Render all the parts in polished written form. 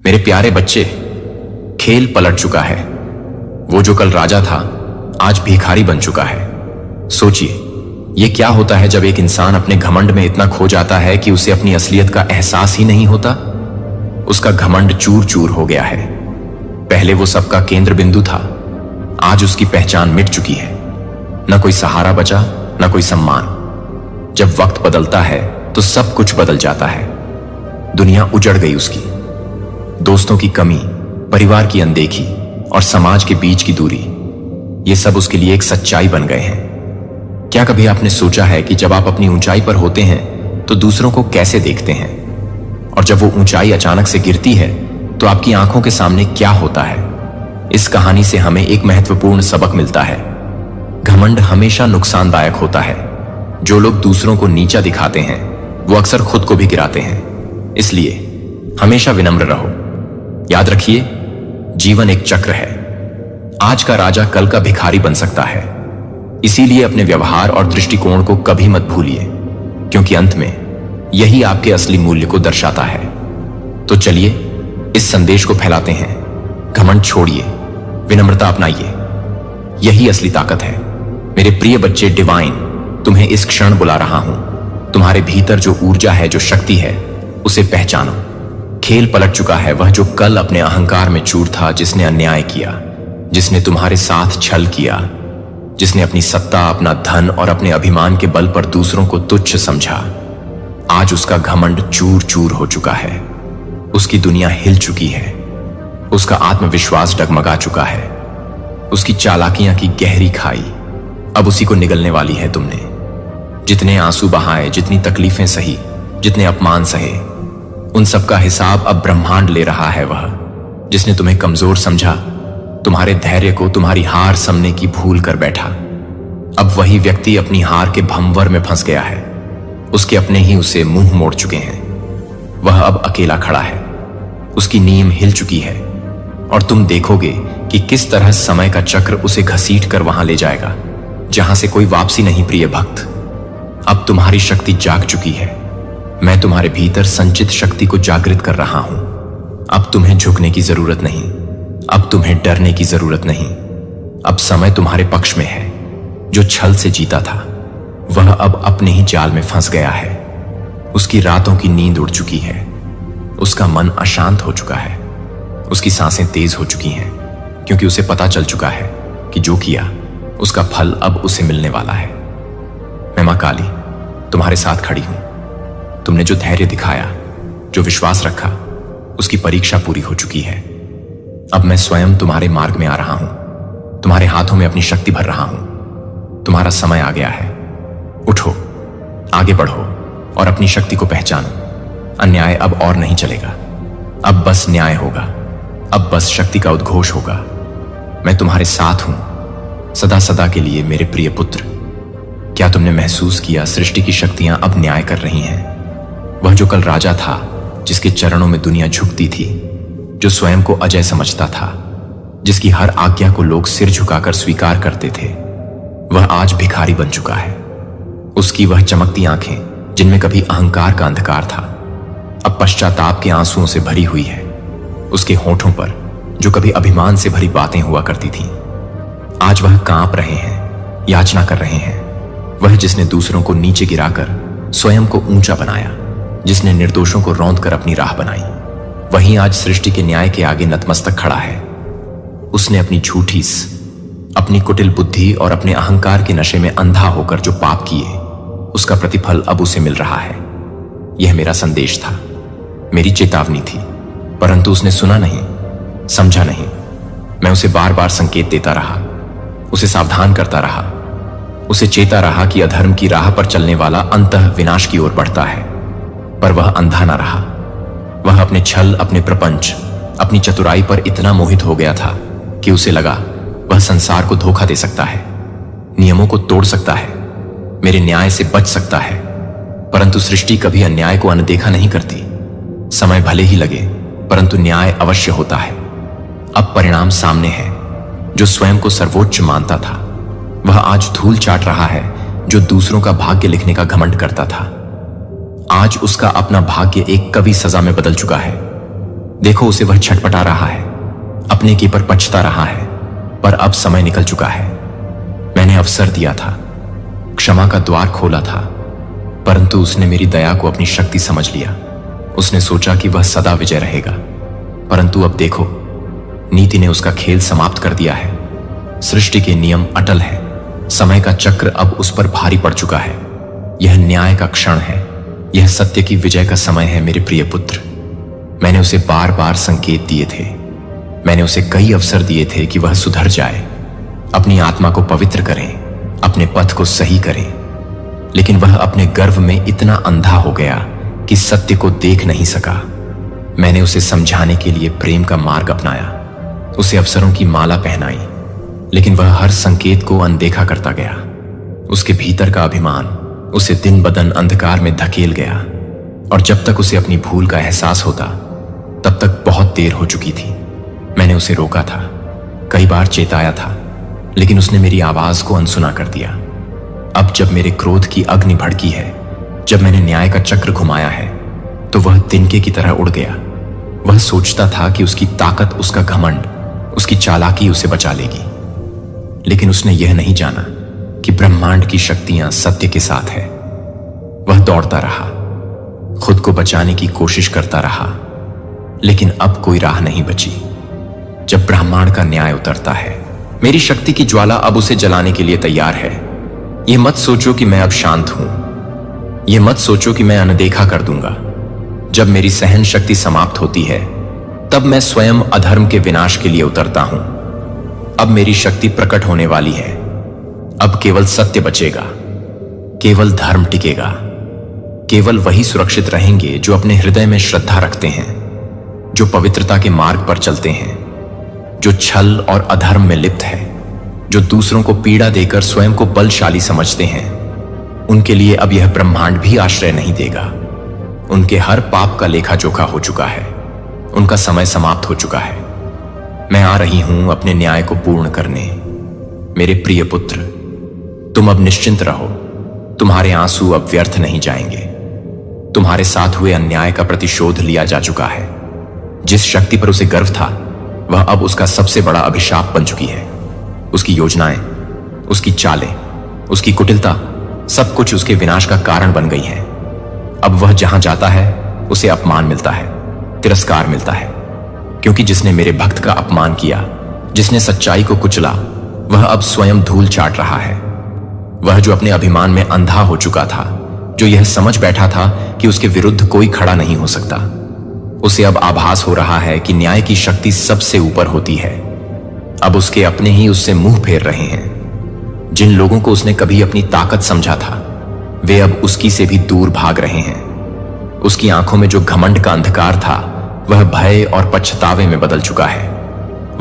मेरे प्यारे बच्चे, खेल पलट चुका है। वो जो कल राजा था आज भिखारी बन चुका है। सोचिए, ये क्या होता है जब एक इंसान अपने घमंड में इतना खो जाता है कि उसे अपनी असलियत का एहसास ही नहीं होता। उसका घमंड चूर चूर हो गया है। पहले वो सबका केंद्र बिंदु था, आज उसकी पहचान मिट चुकी है। न कोई सहारा बचा, न कोई सम्मान। जब वक्त बदलता है तो सब कुछ बदल जाता है। दुनिया उजड़ गई उसकी। दोस्तों की कमी, परिवार की अनदेखी और समाज के बीच की दूरी, ये सब उसके लिए एक सच्चाई बन गए हैं। क्या कभी आपने सोचा है कि जब आप अपनी ऊंचाई पर होते हैं तो दूसरों को कैसे देखते हैं, और जब वो ऊंचाई अचानक से गिरती है तो आपकी आंखों के सामने क्या होता है? इस कहानी से हमें एक महत्वपूर्ण सबक मिलता है। घमंड हमेशा नुकसानदायक होता है। जो लोग दूसरों को नीचा दिखाते हैं वो अक्सर खुद को भी गिराते हैं। इसलिए हमेशा विनम्र रहो। याद रखिए, जीवन एक चक्र है। आज का राजा कल का भिखारी बन सकता है। इसीलिए अपने व्यवहार और दृष्टिकोण को कभी मत भूलिए, क्योंकि अंत में यही आपके असली मूल्य को दर्शाता है। तो चलिए इस संदेश को फैलाते हैं। घमंड छोड़िए, विनम्रता अपनाइए। यही असली ताकत है। मेरे प्रिय बच्चे, डिवाइन तुम्हें इस क्षण बुला रहा हूं। तुम्हारे भीतर जो ऊर्जा है, जो शक्ति है, उसे पहचानो। खेल पलट चुका है। वह जो कल अपने अहंकार में चूर था, जिसने अन्याय किया, जिसने तुम्हारे साथ छल किया, जिसने अपनी सत्ता, अपना धन और अपने अभिमान के बल पर दूसरों को तुच्छ समझा, आज उसका घमंड चूर चूर हो चुका है। उसकी दुनिया हिल चुकी है। उसका आत्मविश्वास डगमगा चुका है। उसकी चालाकियां की गहरी खाई अब उसी को निगलने वाली है। तुमने जितने आंसू बहाए, जितनी तकलीफें सही, जितने अपमान सहे, उन सब का हिसाब अब ब्रह्मांड ले रहा है। वह जिसने तुम्हें कमजोर समझा, तुम्हारे धैर्य को तुम्हारी हार समझने की भूल कर बैठा, अब वही व्यक्ति अपनी हार के भंवर में फंस गया है। उसके अपने ही उसे मुंह मोड़ चुके हैं। वह अब अकेला खड़ा है। उसकी नींव हिल चुकी है और तुम देखोगे कि किस तरह समय का चक्र उसे घसीट कर वहां ले जाएगा जहां से कोई वापसी नहीं। प्रिय भक्त, अब तुम्हारी शक्ति जाग चुकी है। मैं तुम्हारे भीतर संचित शक्ति को जागृत कर रहा हूं। अब तुम्हें झुकने की जरूरत नहीं। अब तुम्हें डरने की जरूरत नहीं। अब समय तुम्हारे पक्ष में है। जो छल से जीता था वह अब अपने ही जाल में फंस गया है। उसकी रातों की नींद उड़ चुकी है। उसका मन अशांत हो चुका है। उसकी सांसें तेज हो चुकी हैं, क्योंकि उसे पता चल चुका है कि जो किया उसका फल अब उसे मिलने वाला है। मैं मां काली तुम्हारे साथ खड़ी हूं। तुमने जो धैर्य दिखाया, जो विश्वास रखा, उसकी परीक्षा पूरी हो चुकी है। अब मैं स्वयं तुम्हारे मार्ग में आ रहा हूं। तुम्हारे हाथों में अपनी शक्ति भर रहा हूं। तुम्हारा समय आ गया है। उठो, आगे बढ़ो और अपनी शक्ति को पहचानो। अन्याय अब और नहीं चलेगा। अब बस न्याय होगा। अब बस शक्ति का उद्घोष होगा। मैं तुम्हारे साथ हूं, सदा सदा के लिए। मेरे प्रिय पुत्र, क्या तुमने महसूस किया सृष्टि की शक्तियां अब न्याय कर रही हैं? वह जो कल राजा था, जिसके चरणों में दुनिया झुकती थी, जो स्वयं को अजय समझता था, जिसकी हर आज्ञा को लोग सिर झुकाकर स्वीकार करते थे, वह आज भिखारी बन चुका है। उसकी वह चमकती आंखें, जिनमें कभी अहंकार का अंधकार था, अब पश्चाताप के आंसुओं से भरी हुई है। उसके होठों पर जो कभी अभिमान से भरी बातें हुआ करती थीं, आज वह कांप रहे हैं, याचना कर रहे हैं। वह जिसने दूसरों को नीचे गिराकर स्वयं को ऊंचा बनाया, जिसने निर्दोषों को रौंद कर अपनी राह बनाई, वही आज सृष्टि के न्याय के आगे नतमस्तक खड़ा है। उसने अपनी झूठी, अपनी कुटिल बुद्धि और अपने अहंकार के नशे में अंधा होकर जो पाप किए, उसका प्रतिफल अब उसे मिल रहा है। यह मेरा संदेश था, मेरी चेतावनी थी, परंतु उसने सुना नहीं, समझा नहीं। मैं उसे बार बार संकेत देता रहा, उसे सावधान करता रहा, उसे चेता रहा कि अधर्म की राह पर चलने वाला अंततः विनाश की ओर बढ़ता है। पर वह अंधा न रहा। वह अपने छल, अपने प्रपंच, अपनी चतुराई पर इतना मोहित हो गया था कि उसे लगा वह संसार को धोखा दे सकता है, नियमों को तोड़ सकता है, मेरे न्याय से बच सकता है। परंतु सृष्टि कभी अन्याय को अनदेखा नहीं करती। समय भले ही लगे, परंतु न्याय अवश्य होता है। अब परिणाम सामने है। जो स्वयं को सर्वोच्च मानता था, वह आज धूल चाट रहा है। जो दूसरों का भाग्य लिखने का घमंड करता था, आज उसका अपना भाग्य एक कवि सजा में बदल चुका है। देखो उसे वह छटपटा रहा है, अपने की पर पछता रहा है, पर अब समय निकल चुका है। मैंने अवसर दिया था, क्षमा का द्वार खोला था, परंतु उसने मेरी दया को अपनी शक्ति समझ लिया। उसने सोचा कि वह सदा विजय रहेगा, परंतु अब देखो, नीति ने उसका खेल समाप्त कर दिया है। सृष्टि के नियम अटल है, समय का चक्र अब उस पर भारी पड़ चुका है। यह न्याय का क्षण है, यह सत्य की विजय का समय है मेरे प्रिय पुत्र। मैंने उसे बार बार संकेत दिए थे, मैंने उसे कई अवसर दिए थे कि वह सुधर जाए, अपनी आत्मा को पवित्र करें, अपने पथ को सही करें, लेकिन वह अपने गर्व में इतना अंधा हो गया कि सत्य को देख नहीं सका। मैंने उसे समझाने के लिए प्रेम का मार्ग अपनाया, उसे अवसरों की माला पहनाई, लेकिन वह हर संकेत को अनदेखा करता गया। उसके भीतर का अभिमान उसे दिन बदन अंधकार में धकेल गया, और जब तक उसे अपनी भूल का एहसास होता तब तक बहुत देर हो चुकी थी। मैंने उसे रोका था, कई बार चेताया था, लेकिन उसने मेरी आवाज को अनसुना कर दिया। अब जब मेरे क्रोध की अग्नि भड़की है, जब मैंने न्याय का चक्र घुमाया है, तो वह तिनके की तरह उड़ गया। वह सोचता था कि उसकी ताकत, उसका घमंड, उसकी चालाकी उसे बचा लेगी, लेकिन उसने यह नहीं जाना कि ब्रह्मांड की शक्तियां सत्य के साथ है। वह दौड़ता रहा, खुद को बचाने की कोशिश करता रहा, लेकिन अब कोई राह नहीं बची। जब ब्रह्मांड का न्याय उतरता है, मेरी शक्ति की ज्वाला अब उसे जलाने के लिए तैयार है। यह मत सोचो कि मैं अब शांत हूं, यह मत सोचो कि मैं अनदेखा कर दूंगा। जब मेरी सहन शक्ति समाप्त होती है, तब मैं स्वयं अधर्म के विनाश के लिए उतरता हूं। अब मेरी शक्ति प्रकट होने वाली है। अब केवल सत्य बचेगा, केवल धर्म टिकेगा, केवल वही सुरक्षित रहेंगे जो अपने हृदय में श्रद्धा रखते हैं, जो पवित्रता के मार्ग पर चलते हैं, जो छल और अधर्म में लिप्त है, जो दूसरों को पीड़ा देकर स्वयं को बलशाली समझते हैं। उनके लिए अब यह ब्रह्मांड भी आश्रय नहीं देगा। उनके हर पाप का लेखा जोखा हो चुका है, उनका समय समाप्त हो चुका है। मैं आ रही हूं अपने न्याय को पूर्ण करने। मेरे प्रिय पुत्र, तुम अब निश्चिंत रहो, तुम्हारे आंसू अब व्यर्थ नहीं जाएंगे। तुम्हारे साथ हुए अन्याय का प्रतिशोध लिया जा चुका है। जिस शक्ति पर उसे गर्व था, वह अब उसका सबसे बड़ा अभिशाप बन चुकी है। उसकी योजनाएं, उसकी चालें, उसकी कुटिलता, सब कुछ उसके विनाश का कारण बन गई है। अब वह जहां जाता है उसे अपमान मिलता है, तिरस्कार मिलता है, क्योंकि जिसने मेरे भक्त का अपमान किया, जिसने सच्चाई को कुचला, वह अब स्वयं धूल चाट रहा है। वह जो अपने अभिमान में अंधा हो चुका था, जो यह समझ बैठा था कि उसके विरुद्ध कोई खड़ा नहीं हो सकता, उसे अब आभास हो रहा है कि न्याय की शक्ति सबसे ऊपर होती है। अब उसके अपने ही उससे मुंह फेर रहे हैं। जिन लोगों को उसने कभी अपनी ताकत समझा था, वे अब उसकी से भी दूर भाग रहे हैं। उसकी आंखों में जो घमंड का अंधकार था, वह भय और पछतावे में बदल चुका है।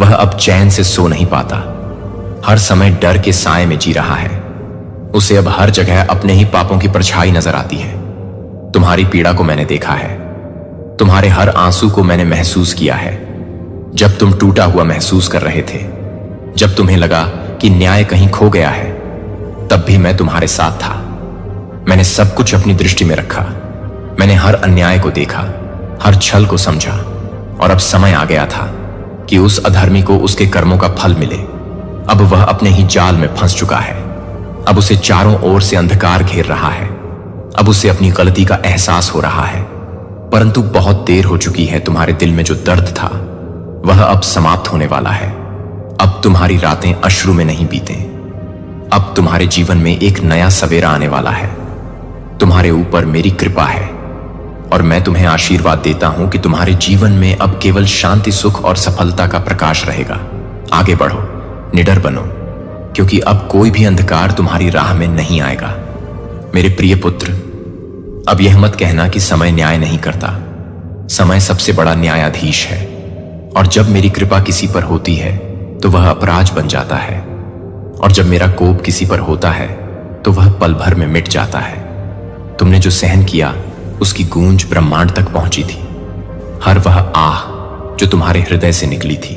वह अब चैन से सो नहीं पाता, हर समय डर के साए में जी रहा है। उसे अब हर जगह अपने ही पापों की परछाई नजर आती है। तुम्हारी पीड़ा को मैंने देखा है, तुम्हारे हर आंसू को मैंने महसूस किया है। जब तुम टूटा हुआ महसूस कर रहे थे, जब तुम्हें लगा कि न्याय कहीं खो गया है, तब भी मैं तुम्हारे साथ था। मैंने सब कुछ अपनी दृष्टि में रखा। मैंने हर अन्याय को देखा, हर छल को समझा, और अब समय आ गया था कि उस अधर्मी को उसके कर्मों का फल मिले। अब वह अपने ही जाल में फंस चुका है। अब उसे चारों ओर से अंधकार घेर रहा है। अब उसे अपनी गलती का एहसास हो रहा है, परंतु बहुत देर हो चुकी है। तुम्हारे दिल में जो दर्द था, वह अब समाप्त होने वाला है। अब तुम्हारी रातें अश्रु में नहीं बीतें। अब तुम्हारे जीवन में एक नया सवेरा आने वाला है। तुम्हारे ऊपर मेरी कृपा है, और मैं तुम्हें आशीर्वाद देता हूं कि तुम्हारे जीवन में अब केवल शांति, सुख और सफलता का प्रकाश रहेगा। आगे बढ़ो, निडर बनो, क्योंकि अब कोई भी अंधकार तुम्हारी राह में नहीं आएगा। मेरे प्रिय पुत्र, अब यह मत कहना कि समय न्याय नहीं करता। समय सबसे बड़ा न्यायाधीश है, और जब मेरी कृपा किसी पर होती है तो वह अपराध बन जाता है, और जब मेरा कोप किसी पर होता है तो वह पल भर में मिट जाता है। तुमने जो सहन किया, उसकी गूंज ब्रह्मांड तक पहुंची थी। हर वह आह जो तुम्हारे हृदय से निकली थी,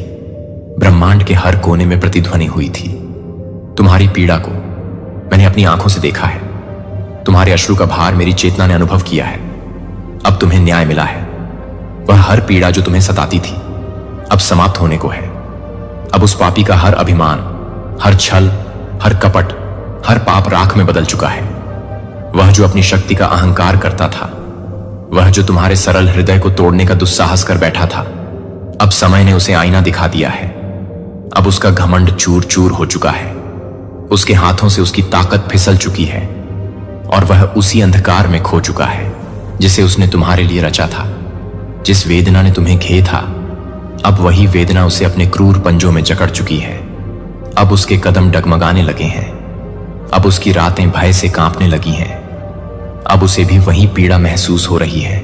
ब्रह्मांड के हर कोने में प्रतिध्वनि हुई थी। तुम्हारी पीड़ा को मैंने अपनी आंखों से देखा है। तुम्हारे अश्रु का भार मेरी चेतना ने अनुभव किया है। अब तुम्हें न्याय मिला है। वह हर पीड़ा जो तुम्हें सताती थी अब समाप्त होने को है। अब उस पापी का हर अभिमान, हर छल, हर कपट, हर पाप राख में बदल चुका है। वह जो अपनी शक्ति का अहंकार करता था, वह जो तुम्हारे सरल हृदय को तोड़ने का दुस्साहस कर बैठा था, अब समय ने उसे आईना दिखा दिया है। अब उसका घमंड चूर चूर हो चुका है। उसके हाथों से उसकी ताकत फिसल चुकी है और वह उसी अंधकार में खो चुका है जिसे उसने तुम्हारे लिए रचा था। जिस वेदना ने तुम्हें घेरा था, अब वही वेदना उसे अपने क्रूर पंजों में जकड़ चुकी है। अब उसके कदम डगमगाने लगे हैं। अब उसकी रातें भय से कांपने लगी हैं। अब उसे भी वही पीड़ा महसूस हो रही है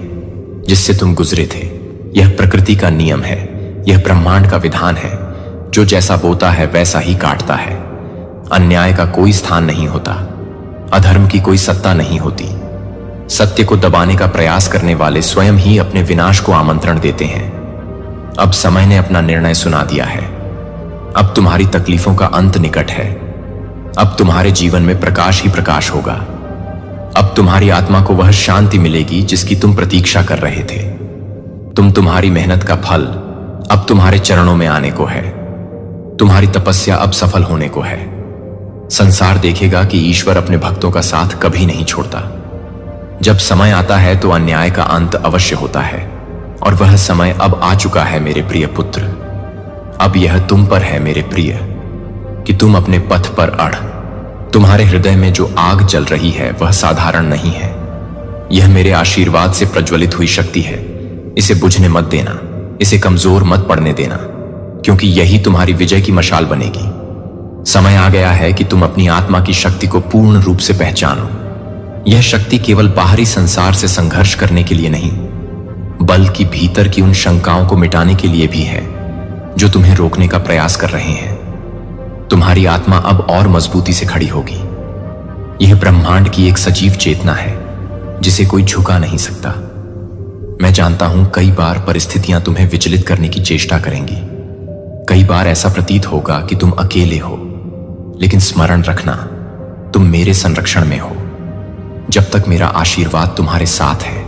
जिससे तुम गुजरे थे। यह प्रकृति का नियम है, यह ब्रह्मांड का विधान है। जो जैसा बोता है वैसा ही काटता है। अन्याय का कोई स्थान नहीं होता, अधर्म की कोई सत्ता नहीं होती। सत्य को दबाने का प्रयास करने वाले स्वयं ही अपने विनाश को आमंत्रण देते हैं। अब समय ने अपना निर्णय सुना दिया है। अब तुम्हारी तकलीफों का अंत निकट है। अब तुम्हारे जीवन में प्रकाश ही प्रकाश होगा। अब तुम्हारी आत्मा को वह शांति मिलेगी जिसकी तुम प्रतीक्षा कर रहे थे। तुम्हारी मेहनत का फल अब तुम्हारे चरणों में आने को है। तुम्हारी तपस्या अब सफल होने को है। संसार देखेगा कि ईश्वर अपने भक्तों का साथ कभी नहीं छोड़ता। जब समय आता है तो अन्याय का अंत अवश्य होता है और वह समय अब आ चुका है मेरे प्रिय पुत्र। अब यह तुम पर है मेरे प्रिय कि तुम अपने पथ पर अड़। तुम्हारे हृदय में जो आग जल रही है वह साधारण नहीं है। यह मेरे आशीर्वाद से प्रज्वलित हुई शक्ति है। इसे बुझने मत देना, इसे कमजोर मत पड़ने देना, क्योंकि यही तुम्हारी विजय की मशाल बनेगी। समय आ गया है कि तुम अपनी आत्मा की शक्ति को पूर्ण रूप से पहचानो। यह शक्ति केवल बाहरी संसार से संघर्ष करने के लिए नहीं, बल्कि भीतर की उन शंकाओं को मिटाने के लिए भी है जो तुम्हें रोकने का प्रयास कर रहे हैं। तुम्हारी आत्मा अब और मजबूती से खड़ी होगी। यह ब्रह्मांड की एक सजीव चेतना है जिसे कोई झुका नहीं सकता। मैं जानता हूं कई बार परिस्थितियां तुम्हें विचलित करने की चेष्टा करेंगी। कई बार ऐसा प्रतीत होगा कि तुम अकेले हो, लेकिन स्मरण रखना, तुम मेरे संरक्षण में हो। जब तक मेरा आशीर्वाद तुम्हारे साथ है,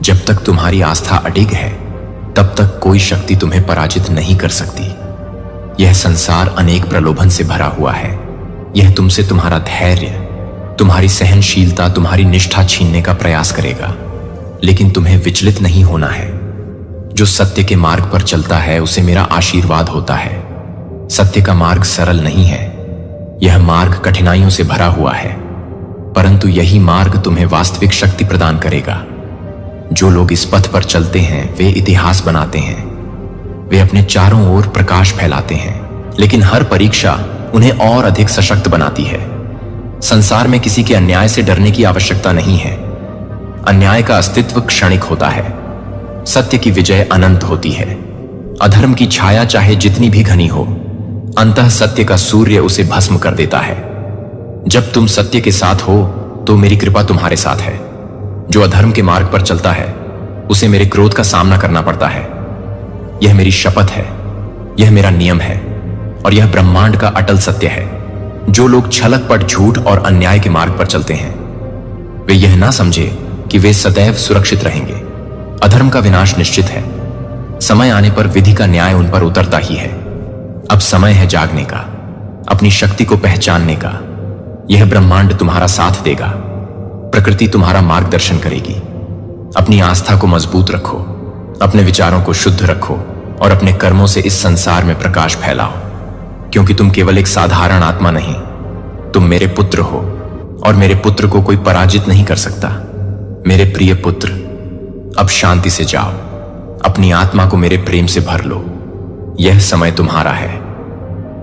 जब तक तुम्हारी आस्था अडिग है, तब तक कोई शक्ति तुम्हें पराजित नहीं कर सकती। यह संसार अनेक प्रलोभन से भरा हुआ है। यह तुमसे तुम्हारा धैर्य, तुम्हारी सहनशीलता, तुम्हारी निष्ठा छीनने का प्रयास करेगा, लेकिन तुम्हें विचलित नहीं होना है। जो सत्य के मार्ग पर चलता है उसे मेरा आशीर्वाद होता है। सत्य का मार्ग सरल नहीं है, यह मार्ग कठिनाइयों से भरा हुआ है, परंतु यही मार्ग तुम्हें वास्तविक शक्ति प्रदान करेगा। जो लोग इस पथ पर चलते हैं वे इतिहास बनाते हैं। वे अपने चारों ओर प्रकाश फैलाते हैं, लेकिन हर परीक्षा उन्हें और अधिक सशक्त बनाती है। संसार में किसी के अन्याय से डरने की आवश्यकता नहीं है। अन्याय का अस्तित्व क्षणिक होता है, सत्य की विजय अनंत होती है। अधर्म की छाया चाहे जितनी भी घनी हो, अंततः सत्य का सूर्य उसे भस्म कर देता है। जब तुम सत्य के साथ हो तो मेरी कृपा तुम्हारे साथ है। जो अधर्म के मार्ग पर चलता है उसे मेरे क्रोध का सामना करना पड़ता है। यह मेरी शपथ है, यह मेरा नियम है और यह ब्रह्मांड का अटल सत्य है। जो लोग छलकपट, झूठ और अन्याय के मार्ग पर चलते हैं वे यह ना समझे कि वे सदैव सुरक्षित रहेंगे। अधर्म का विनाश निश्चित है। समय आने पर विधि का न्याय उन पर उतरता ही है। अब समय है जागने का, अपनी शक्ति को पहचानने का। यह ब्रह्मांड तुम्हारा साथ देगा, प्रकृति तुम्हारा मार्गदर्शन करेगी। अपनी आस्था को मजबूत रखो, अपने विचारों को शुद्ध रखो और अपने कर्मों से इस संसार में प्रकाश फैलाओ, क्योंकि तुम केवल एक साधारण आत्मा नहीं, तुम मेरे पुत्र हो और मेरे पुत्र को कोई पराजित नहीं कर सकता। मेरे प्रिय पुत्र, अब शांति से जाओ, अपनी आत्मा को मेरे प्रेम से भर लो। यह समय तुम्हारा है,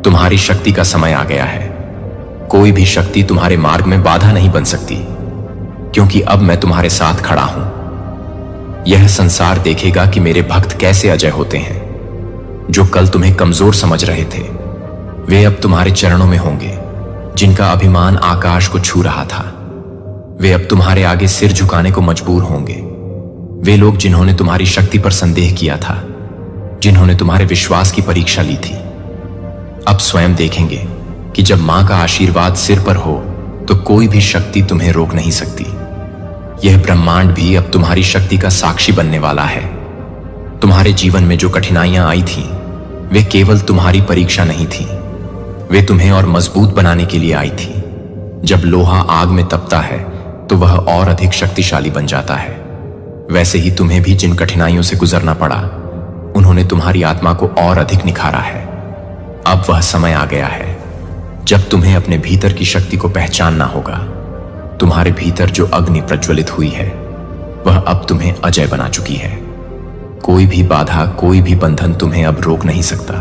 तुम्हारी शक्ति का समय आ गया है। कोई भी शक्ति तुम्हारे मार्ग में बाधा नहीं बन सकती, क्योंकि अब मैं तुम्हारे साथ खड़ा हूं। यह संसार देखेगा कि मेरे भक्त कैसे अजय होते हैं। जो कल तुम्हें कमजोर समझ रहे थे वे अब तुम्हारे चरणों में होंगे। जिनका अभिमान आकाश को छू रहा था वे अब तुम्हारे आगे सिर झुकाने को मजबूर होंगे। वे लोग जिन्होंने तुम्हारी शक्ति पर संदेह किया था, जिन्होंने तुम्हारे विश्वास की परीक्षा ली थी, अब स्वयं देखेंगे कि जब मां का आशीर्वाद सिर पर हो तो कोई भी शक्ति तुम्हें रोक नहीं सकती। यह ब्रह्मांड भी अब तुम्हारी शक्ति का साक्षी बनने वाला है। तुम्हारे जीवन में जो कठिनाइयां आई थीं, वे केवल तुम्हारी परीक्षा नहीं थी, वे तुम्हें और मजबूत बनाने के लिए आई थी। जब लोहा आग में तपता है तो वह और अधिक शक्तिशाली बन जाता है। वैसे ही तुम्हें भी जिन कठिनाइयों से गुजरना पड़ा, उन्होंने तुम्हारी आत्मा को और अधिक निखारा है। अब वह समय आ गया है जब तुम्हें अपने भीतर की शक्ति को पहचानना होगा। तुम्हारे भीतर जो अग्नि प्रज्वलित हुई है, वह अब तुम्हें अजय बना चुकी है। कोई भी बाधा, कोई भी बंधन तुम्हें अब रोक नहीं सकता।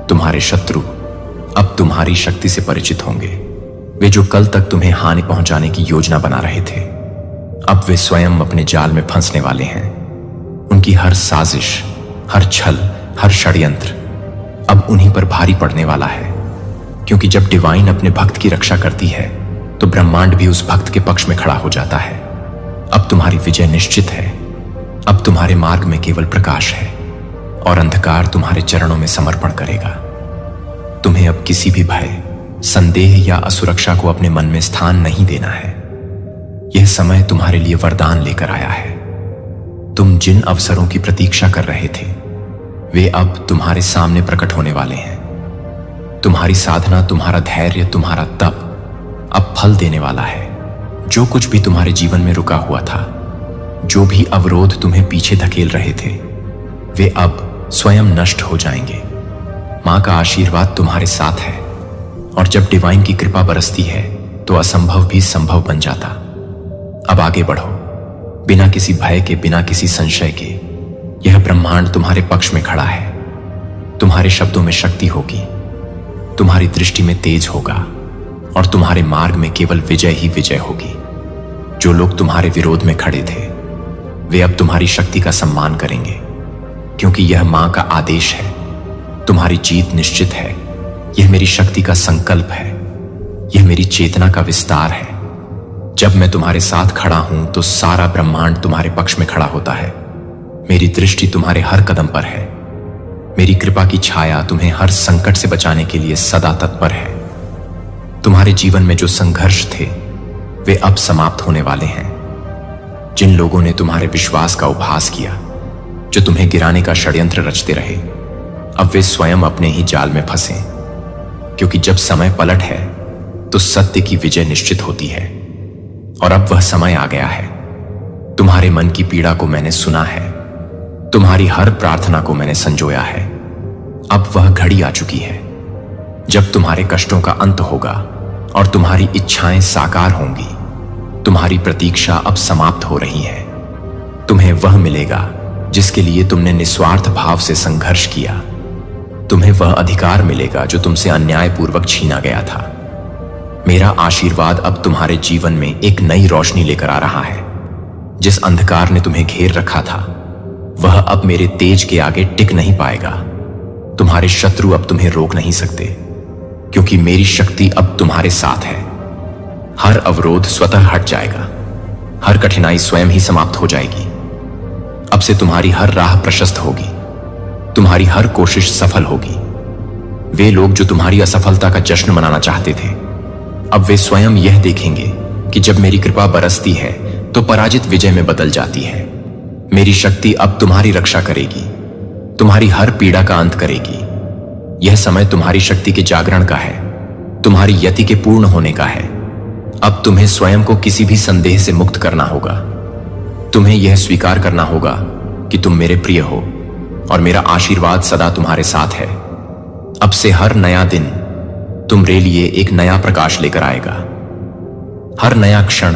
तुम्हारे शत्रु अब तुम्हारी शक्ति से परिचित होंगे। वे जो कल तक तुम्हें हानि पहुंचाने की योजना बना रहे थे, अब वे स्वयं अपने जाल में फंसने वाले हैं। उनकी हर साजिश, हर छल, हर षड्यंत्र अब उन्हीं पर भारी पड़ने वाला है। क्योंकि जब डिवाइन अपने भक्त की रक्षा करती है तो ब्रह्मांड भी उस भक्त के पक्ष में खड़ा हो जाता है। अब तुम्हारी विजय निश्चित है। अब तुम्हारे मार्ग में केवल प्रकाश है और अंधकार तुम्हारे चरणों में समर्पण करेगा। तुम्हें अब किसी भी भय, संदेह या असुरक्षा को अपने मन में स्थान नहीं देना है। यह समय तुम्हारे लिए वरदान लेकर आया है। तुम जिन अवसरों की प्रतीक्षा कर रहे थे, वे अब तुम्हारे सामने प्रकट होने वाले हैं। तुम्हारी साधना, तुम्हारा धैर्य, तुम्हारा तप अब फल देने वाला है। जो कुछ भी तुम्हारे जीवन में रुका हुआ था, जो भी अवरोध तुम्हें पीछे धकेल रहे थे, वे अब स्वयं नष्ट हो जाएंगे। मां का आशीर्वाद तुम्हारे साथ है और जब डिवाइन की कृपा बरसती है तो असंभव भी संभव बन जाता। अब आगे बढ़ो, बिना किसी भय के, बिना किसी संशय के। यह ब्रह्मांड तुम्हारे पक्ष में खड़ा है। तुम्हारे शब्दों में शक्ति होगी, तुम्हारी दृष्टि में तेज होगा और तुम्हारे मार्ग में केवल विजय ही विजय होगी। जो लोग तुम्हारे विरोध में खड़े थे, वे अब तुम्हारी शक्ति का सम्मान करेंगे, क्योंकि यह मां का आदेश है। तुम्हारी जीत निश्चित है। यह मेरी शक्ति का संकल्प है। यह मेरी चेतना का विस्तार है। जब मैं तुम्हारे साथ खड़ा हूं तो सारा ब्रह्मांड तुम्हारे पक्ष में खड़ा होता है। मेरी दृष्टि तुम्हारे हर कदम पर है। मेरी कृपा की छाया तुम्हें हर संकट से बचाने के लिए सदा तत्पर है। तुम्हारे जीवन में जो संघर्ष थे, वे अब समाप्त होने वाले हैं। जिन लोगों ने तुम्हारे विश्वास का उपहास किया, जो तुम्हें गिराने का षड्यंत्र रचते रहे, अब वे स्वयं अपने ही जाल में फंसे। क्योंकि जब समय पलट है तो सत्य की विजय निश्चित होती है। और अब वह समय आ गया है। तुम्हारे मन की पीड़ा को मैंने सुना है। तुम्हारी हर प्रार्थना को मैंने संजोया है। अब वह घड़ी आ चुकी है जब तुम्हारे कष्टों का अंत होगा और तुम्हारी इच्छाएं साकार होंगी। तुम्हारी प्रतीक्षा अब समाप्त हो रही है। तुम्हें वह मिलेगा जिसके लिए तुमने निस्वार्थ भाव से संघर्ष किया। तुम्हें वह अधिकार मिलेगा जो तुमसे अन्यायपूर्वक छीना गया था। मेरा आशीर्वाद अब तुम्हारे जीवन में एक नई रोशनी लेकर आ रहा है। जिस अंधकार ने तुम्हें घेर रखा था, वह अब मेरे तेज के आगे टिक नहीं पाएगा। तुम्हारे शत्रु अब तुम्हें रोक नहीं सकते, क्योंकि मेरी शक्ति अब तुम्हारे साथ है। हर अवरोध स्वतः हट जाएगा। हर कठिनाई स्वयं ही समाप्त हो जाएगी। अब से तुम्हारी हर राह प्रशस्त होगी। तुम्हारी हर कोशिश सफल होगी। वे लोग जो तुम्हारी असफलता का जश्न मनाना चाहते थे, अब वे स्वयं यह देखेंगे कि जब मेरी कृपा बरसती है तो पराजित विजय में बदल जाती है। मेरी शक्ति अब तुम्हारी रक्षा करेगी, तुम्हारी हर पीड़ा का अंत करेगी। यह समय तुम्हारी शक्ति के जागरण का है, तुम्हारी यति के पूर्ण होने का है। अब तुम्हें स्वयं को किसी भी संदेह से मुक्त करना होगा। तुम्हें यह स्वीकार करना होगा कि तुम मेरे प्रिय हो और मेरा आशीर्वाद सदा तुम्हारे साथ है। अब से हर नया दिन तुम्हारे लिए एक नया प्रकाश लेकर आएगा। हर नया क्षण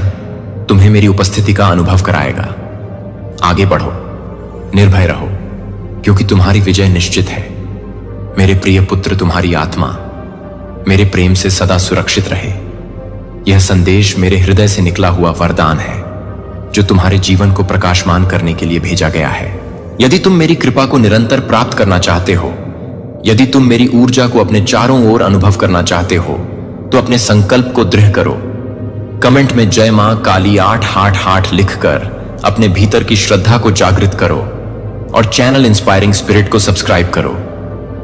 तुम्हें मेरी उपस्थिति का अनुभव कराएगा। आगे बढ़ो, निर्भय रहो, क्योंकि तुम्हारी विजय निश्चित है। मेरे प्रिय पुत्र, तुम्हारी आत्मा मेरे प्रेम से सदा सुरक्षित रहे। यह संदेश मेरे हृदय से निकला हुआ वरदान है, जो तुम्हारे जीवन को प्रकाशमान करने के लिए भेजा गया है। यदि तुम मेरी कृपा को निरंतर प्राप्त करना चाहते हो, यदि तुम मेरी ऊर्जा को अपने चारों ओर अनुभव करना चाहते हो, तो अपने संकल्प को दृढ़ करो। कमेंट में जय मां काली 888 लिखकर अपने भीतर की श्रद्धा को जागृत करो और चैनल इंस्पायरिंग स्पिरिट को सब्सक्राइब करो,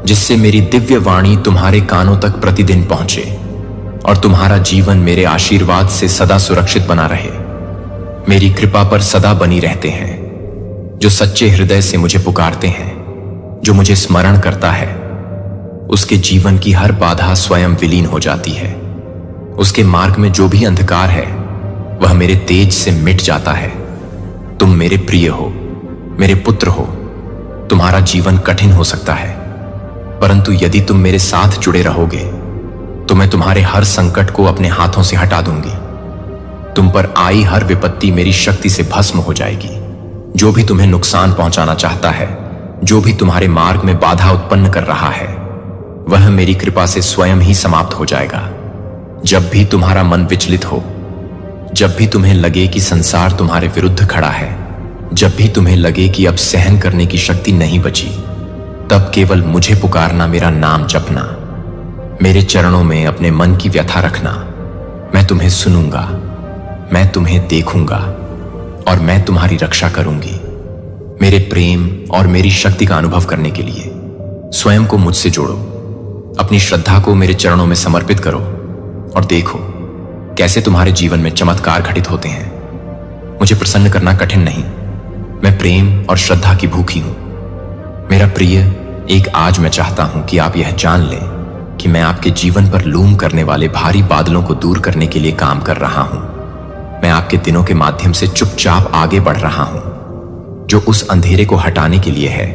जिससे मेरी दिव्य वाणी तुम्हारे कानों तक प्रतिदिन पहुंचे और तुम्हारा जीवन मेरे आशीर्वाद से सदा सुरक्षित बना रहे। मेरी कृपा पर सदा बनी रहते हैं। जो सच्चे हृदय से मुझे पुकारते हैं, जो मुझे स्मरण करता है, उसके जीवन की हर बाधा स्वयं विलीन हो जाती है। उसके मार्ग में जो भी अंधकार है वह मेरे तेज से मिट जाता है। तुम मेरे प्रिय हो, मेरे पुत्र हो। तुम्हारा जीवन कठिन हो सकता है, परंतु यदि तुम मेरे साथ जुड़े रहोगे तो मैं तुम्हारे हर संकट को अपने हाथों से हटा दूंगी। तुम पर आई हर विपत्ति मेरी शक्ति से भस्म हो जाएगी। जो भी तुम्हें नुकसान पहुंचाना चाहता है, जो भी तुम्हारे मार्ग में बाधा उत्पन्न कर रहा है, वह मेरी कृपा से स्वयं ही समाप्त हो जाएगा। जब भी तुम्हारा मन विचलित हो, जब भी तुम्हें लगे कि संसार तुम्हारे विरुद्ध खड़ा है, जब भी तुम्हें लगे कि अब सहन करने की शक्ति नहीं बची, तब केवल मुझे पुकारना, मेरा नाम जपना, मेरे चरणों में अपने मन की व्यथा रखना। मैं तुम्हें सुनूंगा, मैं तुम्हें देखूंगा और मैं तुम्हारी रक्षा करूंगी। मेरे प्रेम और मेरी शक्ति का अनुभव करने के लिए स्वयं को मुझसे जोड़ो। अपनी श्रद्धा को मेरे चरणों में समर्पित करो और देखो कैसे तुम्हारे जीवन में चमत्कार घटित होते हैं। मुझे प्रसन्न करना कठिन नहीं, मैं प्रेम और श्रद्धा की भूखी हूं। मेरा प्रिय, एक आज मैं चाहता हूं कि आप यह जान लें कि मैं आपके जीवन पर लूम करने वाले भारी बादलों को दूर करने के लिए काम कर रहा हूं। मैं आपके दिनों के माध्यम से चुपचाप आगे बढ़ रहा हूं, जो उस अंधेरे को हटाने के लिए है,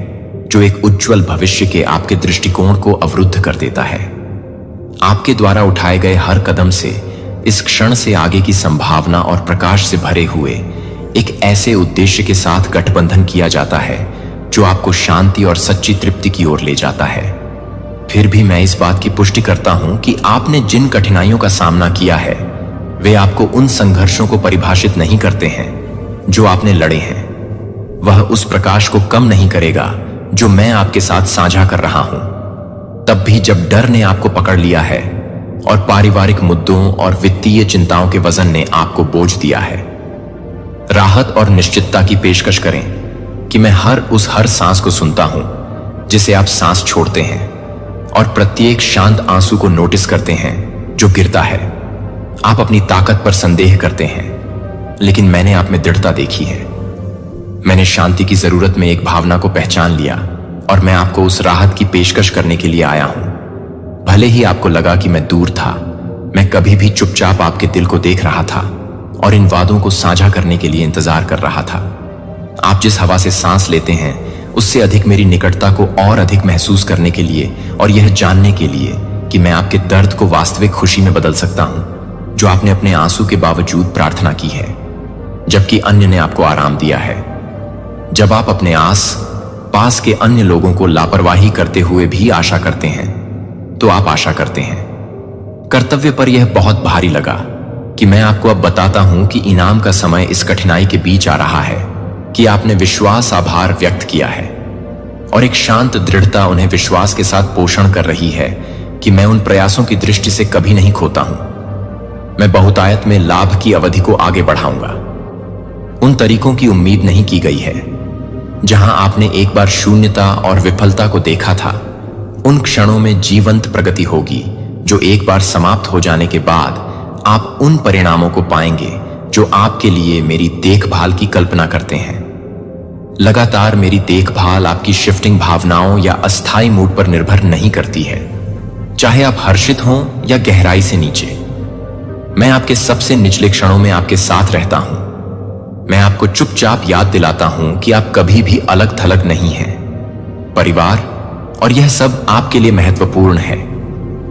जो एक उज्जवल भविष्य के आपके दृष्टिकोण को अवरुद्ध कर देता है। आपके द्वारा उठाए गए हर कदम से इस क्षण से आगे की संभावना और प्रकाश से भरे हुए एक ऐसे उद्देश्य के साथ गठबंधन किया जाता है जो आपको शांति और सच्ची तृप्ति की ओर ले जाता है। फिर भी मैं इस बात की पुष्टि करता हूं कि आपने जिन कठिनाइयों का सामना किया है वे आपको उन संघर्षों को परिभाषित नहीं करते हैं जो आपने लड़े हैं। वह उस प्रकाश को कम नहीं करेगा जो मैं आपके साथ साझा कर रहा हूं। तब भी जब डर ने आपको पकड़ लिया है और पारिवारिक मुद्दों और वित्तीय चिंताओं के वजन ने आपको बोझ दिया है, राहत और निश्चितता की पेशकश करें कि मैं हर सांस को सुनता हूं जिसे आप सांस छोड़ते हैं और प्रत्येक शांत आंसू को नोटिस करते हैं जो गिरता है। आप अपनी ताकत पर संदेह करते हैं, लेकिन मैंने आप में दृढ़ता देखी है। मैंने शांति की जरूरत में एक भावना को पहचान लिया और मैं आपको उस राहत की पेशकश करने के लिए आया हूं। भले ही आपको लगा कि मैं दूर था, मैं कभी भी चुपचाप आपके दिल को देख रहा था और इन वादों को साझा करने के लिए इंतजार कर रहा था। आप जिस हवा से सांस लेते हैं उससे अधिक मेरी निकटता को और अधिक महसूस करने के लिए और यह जानने के लिए कि मैं आपके दर्द को वास्तविक खुशी में बदल सकता हूं, जो आपने अपने आंसू के बावजूद प्रार्थना की है, जबकि अन्य ने आपको आराम दिया है। जब आप अपने आस पास के अन्य लोगों को लापरवाही करते हुए भी आशा करते हैं, तो आप आशा करते हैं। कर्तव्य पर यह बहुत भारी लगा कि मैं आपको अब बताता हूं कि इनाम का समय इस कठिनाई के बीच आ रहा है कि आपने विश्वास आभार व्यक्त किया है और एक शांत दृढ़ता उन्हें विश्वास के साथ पोषण कर रही है कि मैं उन प्रयासों की दृष्टि से कभी नहीं खोता हूं। मैं बहुतायत में लाभ की अवधि को आगे बढ़ाऊंगा। उन तरीकों की उम्मीद नहीं की गई है जहां आपने एक बार शून्यता और विफलता को देखा था। उन क्षणों में जीवंत प्रगति होगी जो एक बार समाप्त हो जाने के बाद आप उन परिणामों को पाएंगे जो आपके लिए मेरी देखभाल की कल्पना करते हैं। लगातार मेरी देखभाल आपकी शिफ्टिंग भावनाओं या अस्थायी मूड पर निर्भर नहीं करती है, चाहे आप हर्षित हों या गहराई से नीचे। मैं आपके सबसे निचले क्षणों में आपके साथ रहता हूं। मैं आपको चुपचाप याद दिलाता हूं कि आप कभी भी अलग थलग नहीं हैं। परिवार और यह सब आपके लिए महत्वपूर्ण है,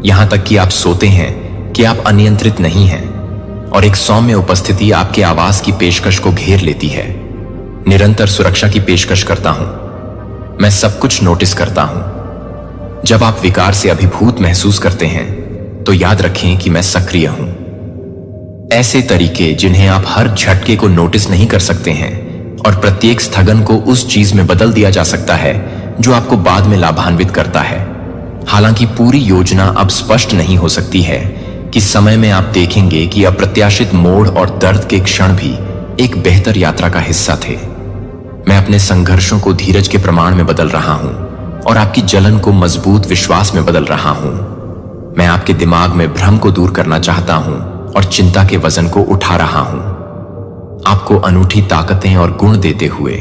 यहां तक कि आप सोते हैं कि आप अनियंत्रित नहीं हैं और एक सौम्य उपस्थिति आपके आवास की पेशकश को घेर लेती है। निरंतर सुरक्षा की पेशकश करता हूं। मैं सब कुछ नोटिस करता हूं। जब आप विकार से अभिभूत महसूस करते हैं तो याद रखें कि मैं सक्रिय हूं। ऐसे तरीके जिन्हें आप हर झटके को नोटिस नहीं कर सकते हैं और प्रत्येक स्थगन को उस चीज में बदल दिया जा सकता है जो आपको बाद में लाभान्वित करता है। हालांकि पूरी योजना अब स्पष्ट नहीं हो सकती है कि समय में आप देखेंगे कि अप्रत्याशित मोड़ और दर्द के क्षण भी एक बेहतर यात्रा का हिस्सा थे। मैं अपने संघर्षों को धीरज के प्रमाण में बदल रहा हूं और आपकी जलन को मजबूत विश्वास में बदल रहा हूं। मैं आपके दिमाग में भ्रम को दूर करना चाहता हूं और चिंता के वजन को उठा रहा हूं। आपको अनूठी ताकतें और गुण देते हुए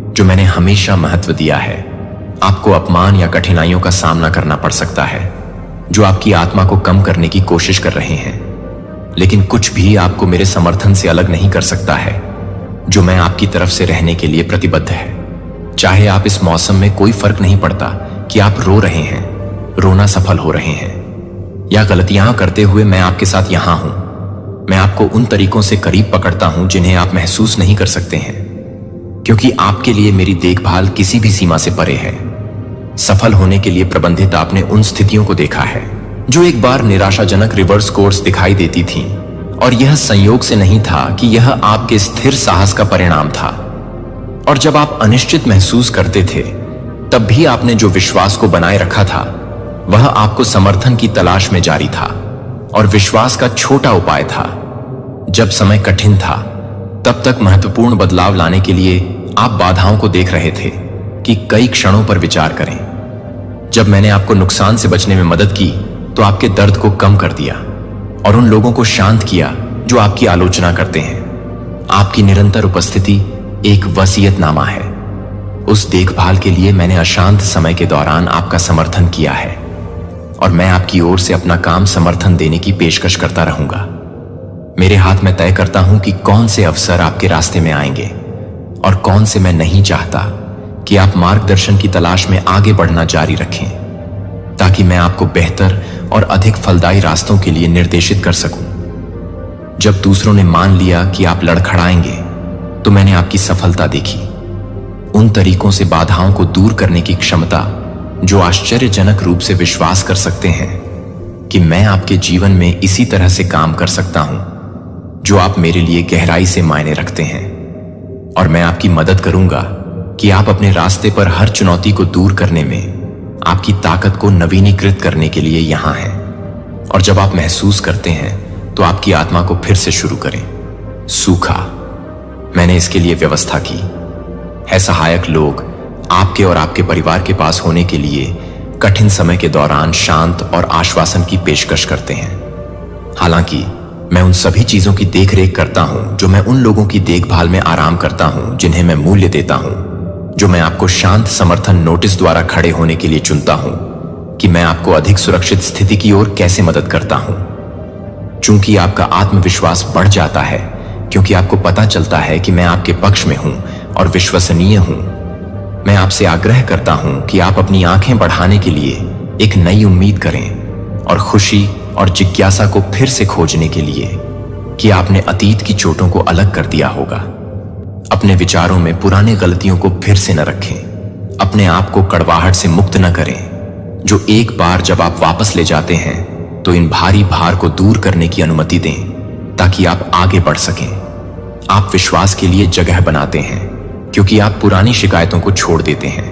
जो मैंने हमेशा महत्व दिया है। आपको अपमान या कठिनाइयों का सामना करना पड़ सकता है जो आपकी आत्मा को कम करने की कोशिश कर रहे हैं, लेकिन कुछ भी आपको मेरे समर्थन से अलग नहीं कर सकता है जो मैं आपकी तरफ से रहने के लिए प्रतिबद्ध है। चाहे आप इस मौसम में, कोई फर्क नहीं पड़ता कि आप रो रहे हैं, रोना सफल हो रहे हैं, या गलतियां करते हुए मैं आपके साथ यहां हूं। मैं आपको उन तरीकों से करीब पकड़ता हूं जिन्हें आप महसूस नहीं कर सकते हैं, क्योंकि आपके लिए मेरी देखभाल किसी भी सीमा से परे है। सफल होने के लिए प्रबंधित आपने उन स्थितियों को देखा है जो एक बार निराशाजनक रिवर्स कोर्स दिखाई देती थीं, और यह संयोग से नहीं था कि यह आपके स्थिर साहस का परिणाम था। और जब आप अनिश्चित महसूस करते थे, तब भी आपने जो विश्वास को बनाए रखा था वह आपको समर्थन की तलाश में जारी था, और विश्वास का छोटा उपाय था। जब समय कठिन था, तब तक महत्वपूर्ण बदलाव लाने के लिए आप बाधाओं को देख रहे थे कि कई क्षणों पर विचार करें। जब मैंने आपको नुकसान से बचने में मदद की तो आपके दर्द को कम कर दिया और उन लोगों को शांत किया जो आपकी आलोचना करते हैं। आपकी निरंतर उपस्थिति एक वसीयतनामा है। उस देखभाल के लिए मैंने अशांत समय के दौरान आपका समर्थन किया है, और मैं आपकी ओर से अपना काम समर्थन देने की पेशकश करता रहूंगा। मेरे हाथ में तय करता हूं कि कौन से अवसर आपके रास्ते में आएंगे और कौन से मैं नहीं चाहता कि आप मार्गदर्शन की तलाश में आगे बढ़ना जारी रखें, ताकि मैं आपको बेहतर और अधिक फलदायी रास्तों के लिए निर्देशित कर सकूं। जब दूसरों ने मान लिया कि आप लड़खड़ाएंगे, तो मैंने आपकी सफलता देखी। उन तरीकों से बाधाओं को दूर करने की क्षमता जो आश्चर्यजनक रूप से विश्वास कर सकते हैं कि मैं आपके जीवन में इसी तरह से काम कर सकता हूं जो आप मेरे लिए गहराई से मायने रखते हैं। और मैं आपकी मदद करूंगा कि आप अपने रास्ते पर हर चुनौती को दूर करने में आपकी ताकत को नवीनीकृत करने के लिए यहां हैं। और जब आप महसूस करते हैं तो आपकी आत्मा को फिर से शुरू करें। सूखा, मैंने इसके लिए व्यवस्था की है। सहायक लोग आपके और आपके परिवार के पास होने के लिए कठिन समय के दौरान शांत और आश्वासन की पेशकश करते हैं। हालांकि मैं उन सभी चीजों की देखरेख करता हूं जो मैं उन लोगों की देखभाल में आराम करता हूं जिन्हें मैं मूल्य देता हूं, जो मैं आपको शांत समर्थन नोटिस द्वारा खड़े होने के लिए चुनता हूं कि मैं आपको अधिक सुरक्षित स्थिति की ओर कैसे मदद करता हूं। चूंकि आपका आत्मविश्वास बढ़ जाता है क्योंकि आपको पता चलता है कि मैं आपके पक्ष में हूं और विश्वसनीय हूं, मैं आपसे आग्रह करता हूं कि आप अपनी आंखें बढ़ाने के लिए एक नई उम्मीद करें और खुशी और जिज्ञासा को फिर से खोजने के लिए कि आपने अतीत की चोटों को अलग कर दिया होगा। अपने विचारों में पुरानी गलतियों को फिर से न रखें। अपने आप को कड़वाहट से मुक्त न करें, जो एक बार जब आप वापस ले जाते हैं तो इन भारी भार को दूर करने की अनुमति दें ताकि आप आगे बढ़ सकें। आप विश्वास के लिए जगह बनाते हैं क्योंकि आप पुरानी शिकायतों को छोड़ देते हैं।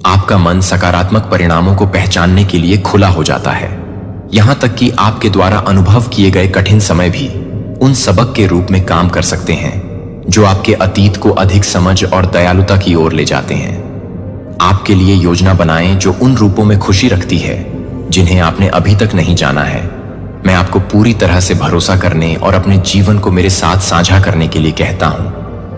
आपका मन सकारात्मक परिणामों को पहचानने के लिए खुला हो जाता है, यहां तक कि आपके द्वारा अनुभव किए गए कठिन समय भी उन सबक के रूप में काम कर सकते हैं जो आपके अतीत को अधिक समझ और दयालुता की ओर ले जाते हैं। आपके लिए योजना बनाएं जो उन रूपों में खुशी रखती है जिन्हें आपने अभी तक नहीं जाना है। मैं आपको पूरी तरह से भरोसा करने और अपने जीवन को मेरे साथ साझा करने के लिए कहता हूं,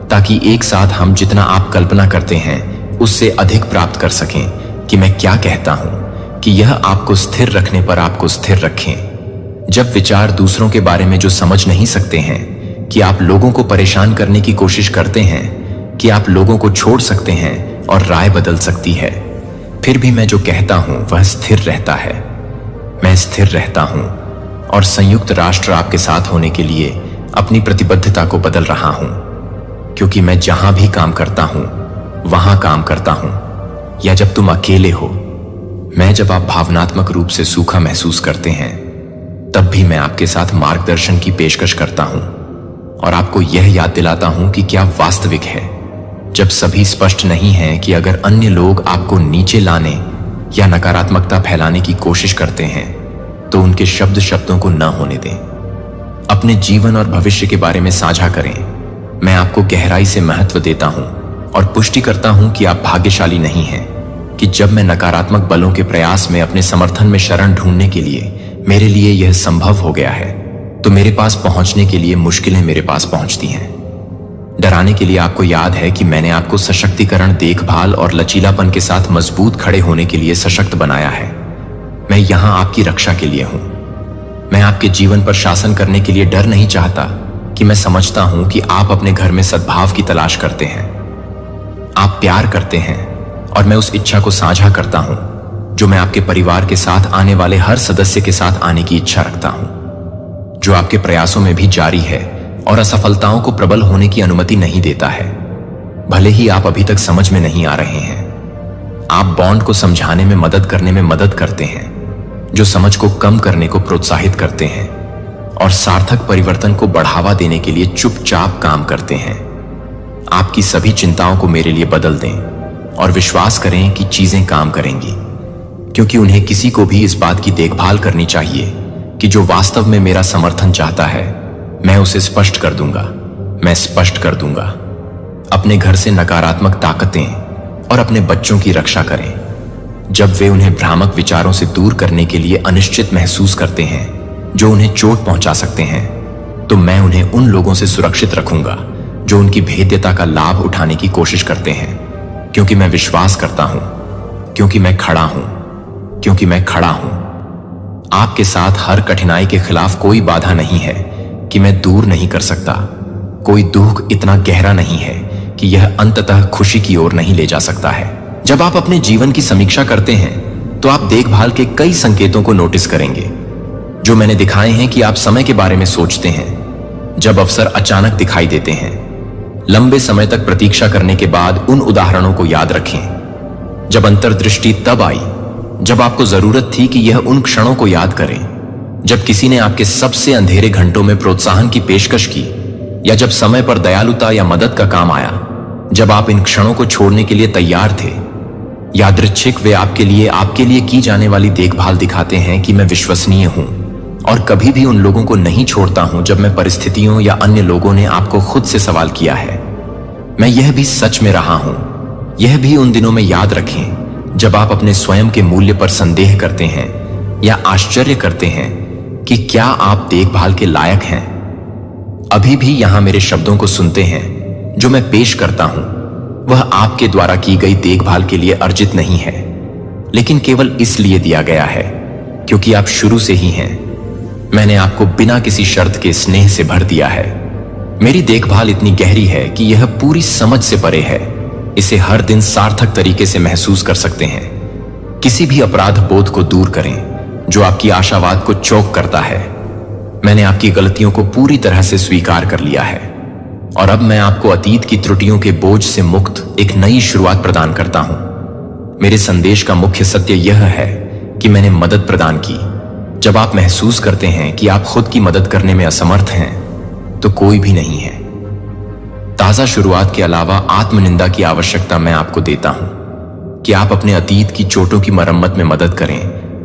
ताकि एक साथ हम जितना आप कल्पना करते हैं उससे अधिक प्राप्त कर सकें कि मैं क्या कहता हूं कि यह आपको स्थिर रखने पर आपको स्थिर रखें। जब विचार दूसरों के बारे में जो समझ नहीं सकते हैं, कि आप लोगों को परेशान करने की कोशिश करते हैं, कि आप लोगों को छोड़ सकते हैं और राय बदल सकती है, फिर भी मैं जो कहता हूं वह स्थिर रहता है। मैं स्थिर रहता हूं और संयुक्त राष्ट्र आपके साथ होने के लिए अपनी प्रतिबद्धता को बदल रहा हूं, क्योंकि मैं जहां भी काम करता हूं वहां काम करता हूं, या जब तुम अकेले हो। मैं जब आप भावनात्मक रूप से सूखा महसूस करते हैं, तब भी मैं आपके साथ मार्गदर्शन की पेशकश करता हूं और आपको यह याद दिलाता हूं कि क्या वास्तविक है। जब सभी स्पष्ट नहीं है कि अगर अन्य लोग आपको नीचे लाने या नकारात्मकता फैलाने की कोशिश करते हैं, तो उनके शब्दों को न होने दें। अपने जीवन और भविष्य के बारे में साझा करें। मैं आपको गहराई से महत्व देता हूं और पुष्टि करता हूं कि आप भाग्यशाली नहीं हैं कि जब मैं नकारात्मक बलों के प्रयास में अपने समर्थन में शरण ढूंढने के लिए मेरे लिए यह संभव हो गया है, तो मेरे पास पहुंचने के लिए मुश्किलें मेरे पास पहुंचती हैं। डराने के लिए आपको याद है कि मैंने आपको सशक्तिकरण, देखभाल और लचीलापन के साथ मजबूत खड़े होने के लिए सशक्त बनाया है। मैं यहां आपकी रक्षा के लिए हूं। मैं आपके जीवन पर शासन करने के लिए डर नहीं चाहता कि मैं समझता हूं कि आप अपने घर में सद्भाव की तलाश करते हैं। आप प्यार करते हैं और मैं उस इच्छा को साझा करता हूं जो मैं आपके परिवार के साथ आने वाले हर सदस्य के साथ आने की इच्छा रखता हूं, जो आपके प्रयासों में भी जारी है और असफलताओं को प्रबल होने की अनुमति नहीं देता है, भले ही आप अभी तक समझ में नहीं आ रहे हैं। आप बॉन्ड को समझाने में मदद करने में मदद करते हैं, जो समझ को कम करने को प्रोत्साहित करते हैं और सार्थक परिवर्तन को बढ़ावा देने के लिए चुपचाप काम करते हैं। आपकी सभी चिंताओं को मेरे लिए बदल दें और विश्वास करें कि चीजें काम करेंगी, क्योंकि उन्हें किसी को भी इस बात की देखभाल करनी चाहिए कि जो वास्तव में मेरा समर्थन चाहता है, मैं उसे स्पष्ट कर दूंगा। मैं स्पष्ट कर दूंगा। अपने घर से नकारात्मक ताकतें और अपने बच्चों की रक्षा करें। जब वे उन्हें भ्रामक विचारों से दूर करने के लिए अनिश्चित महसूस करते हैं जो उन्हें चोट पहुंचा सकते हैं, तो मैं उन्हें उन लोगों से सुरक्षित रखूंगा जो उनकी भेद्यता का लाभ उठाने की कोशिश करते हैं, क्योंकि मैं विश्वास करता हूं, क्योंकि मैं खड़ा हूं, क्योंकि मैं खड़ा हूं। आपके साथ हर कठिनाई के खिलाफ कोई बाधा नहीं है कि मैं दूर नहीं कर सकता। कोई दुख इतना गहरा नहीं है कि यह अंततः खुशी की ओर नहीं ले जा सकता है। जब आप अपने जीवन की समीक्षा करते हैं तो आप देखभाल के कई संकेतों को नोटिस करेंगे जो मैंने दिखाए हैं कि आप समय के बारे में सोचते हैं जब अवसर अचानक दिखाई देते हैं। लंबे समय तक प्रतीक्षा करने के बाद उन उदाहरणों को याद रखें जब अंतर्दृष्टि तब आई जब आपको जरूरत थी कि यह उन क्षणों को याद करें जब किसी ने आपके सबसे अंधेरे घंटों में प्रोत्साहन की पेशकश की, या जब समय पर दयालुता या मदद का काम आया, जब आप इन क्षणों को छोड़ने के लिए तैयार थे। यादृच्छिक वे आपके लिए की जाने वाली देखभाल दिखाते हैं कि मैं विश्वसनीय हूं और कभी भी उन लोगों को नहीं छोड़ता हूं जब मैं परिस्थितियों या अन्य लोगों ने आपको खुद से सवाल किया है। मैं यह भी सच में रहा हूं। यह भी उन दिनों में याद रखें जब आप अपने स्वयं के मूल्य पर संदेह करते हैं या आश्चर्य करते हैं कि क्या आप देखभाल के लायक हैं। अभी भी यहां मेरे शब्दों को सुनते हैं जो मैं पेश करता हूं, वह आपके द्वारा की गई देखभाल के लिए अर्जित नहीं है, लेकिन केवल इसलिए दिया गया है क्योंकि आप शुरू से ही हैं। मैंने आपको बिना किसी शर्त के स्नेह से भर दिया है। मेरी देखभाल इतनी गहरी है कि यह पूरी समझ से परे है। इसे हर दिन सार्थक तरीके से महसूस कर सकते हैं। किसी भी अपराध बोध को दूर करें जो आपकी आशावाद को चौक करता है। मैंने आपकी गलतियों को पूरी तरह से स्वीकार कर लिया है और अब मैं आपको अतीत की त्रुटियों के बोझ से मुक्त एक नई शुरुआत प्रदान करता हूं। मेरे संदेश का मुख्य सत्य यह है कि मैंने मदद प्रदान की। जब आप महसूस करते हैं कि आप खुद की मदद करने में असमर्थ हैं, तो कोई भी नहीं है। ताजा शुरुआत के अलावा आत्मनिंदा की आवश्यकता मैं आपको देता हूं कि आप अपने अतीत की चोटों की मरम्मत में मदद करें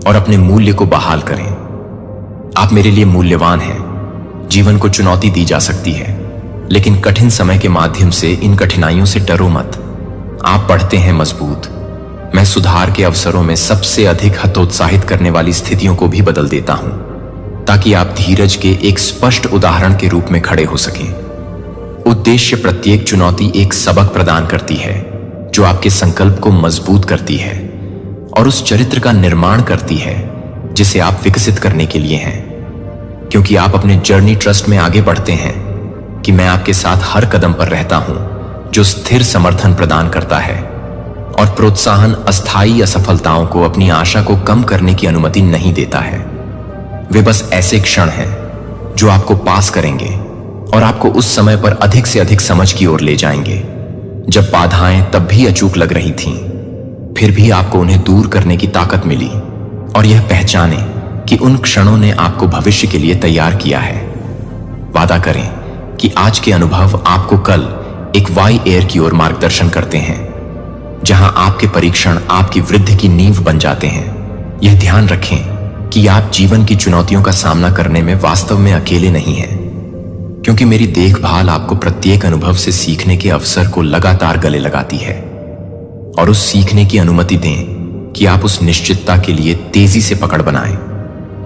और अपने मूल्य को बहाल करें। आप मेरे लिए मूल्यवान हैं। जीवन को चुनौती दी जा सकती है, लेकिन कठिन समय के माध्यम से इन कठिनाइयों से डरो मत। आप बढ़ते हैं मजबूत। मैं सुधार के अवसरों में सबसे अधिक हतोत्साहित करने वाली स्थितियों को भी बदल देता हूं, ताकि आप धीरज के एक स्पष्ट उदाहरण के रूप में खड़े हो सकें। उद्देश्य प्रत्येक चुनौती एक सबक प्रदान करती है जो आपके संकल्प को मजबूत करती है और उस चरित्र का निर्माण करती है जिसे आप विकसित करने के लिए हैं। क्योंकि आप अपने जर्नी ट्रस्ट में आगे बढ़ते हैं कि मैं आपके साथ हर कदम पर रहता हूं, जो स्थिर समर्थन प्रदान करता है और प्रोत्साहन अस्थायी असफलताओं को अपनी आशा को कम करने की अनुमति नहीं देता है। वे बस ऐसे क्षण हैं जो आपको पास करेंगे और आपको उस समय पर अधिक से अधिक समझ की ओर ले जाएंगे जब बाधाएं तब भी अचूक लग रही थीं। फिर भी आपको उन्हें दूर करने की ताकत मिली और यह पहचाने कि उन क्षणों ने आपको भविष्य के लिए तैयार किया है। वादा करें कि आज के अनुभव आपको कल एक वाई एयर की ओर मार्गदर्शन करते हैं, जहां आपके परीक्षण आपकी वृद्धि की नींव बन जाते हैं। यह ध्यान रखें कि आप जीवन की चुनौतियों का सामना करने में वास्तव में अकेले नहीं हैं, क्योंकि मेरी देखभाल आपको प्रत्येक अनुभव से सीखने के अवसर को लगातार गले लगाती है और उस सीखने की अनुमति दें कि आप उस निश्चितता के लिए तेजी से पकड़ बनाएं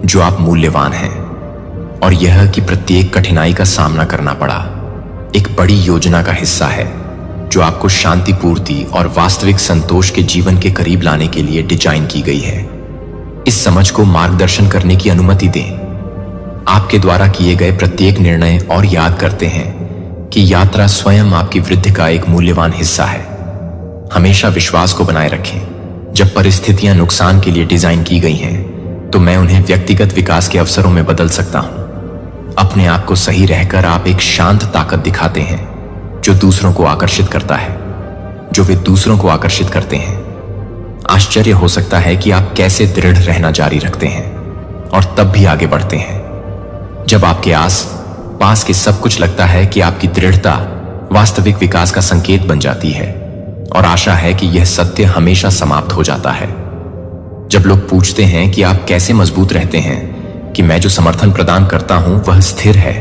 जो आप मूल्यवान हैं। और यह कि प्रत्येक कठिनाई का सामना करना पड़ा, एक बड़ी योजना का हिस्सा है जो आपको शांति पूर्ति और वास्तविक संतोष के जीवन के करीब लाने के लिए डिजाइन की गई है। इस समझ को मार्गदर्शन करने की अनुमति दें। आपके द्वारा किए गए प्रत्येक निर्णय और याद करते हैं कि यात्रा स्वयं आपकी वृद्धि का एक मूल्यवान हिस्सा है। हमेशा विश्वास को बनाए रखें। जब परिस्थितियां नुकसान के लिए डिजाइन की गई हैं, तो मैं उन्हें व्यक्तिगत विकास के अवसरों में बदल सकता हूं। अपने आप को सही रहकर आप एक शांत ताकत दिखाते हैं जो दूसरों को आकर्षित करता है, जो वे दूसरों को आकर्षित करते हैं। आश्चर्य हो सकता है कि आप कैसे दृढ़ रहना जारी रखते हैं और तब भी आगे बढ़ते हैं जब आपके आस पास के सब कुछ लगता है कि आपकी दृढ़ता वास्तविक विकास का संकेत बन जाती है और आशा है कि यह सत्य हमेशा समाप्त हो जाता है। जब लोग पूछते हैं कि आप कैसे मजबूत रहते हैं, कि मैं जो समर्थन प्रदान करता हूं वह स्थिर है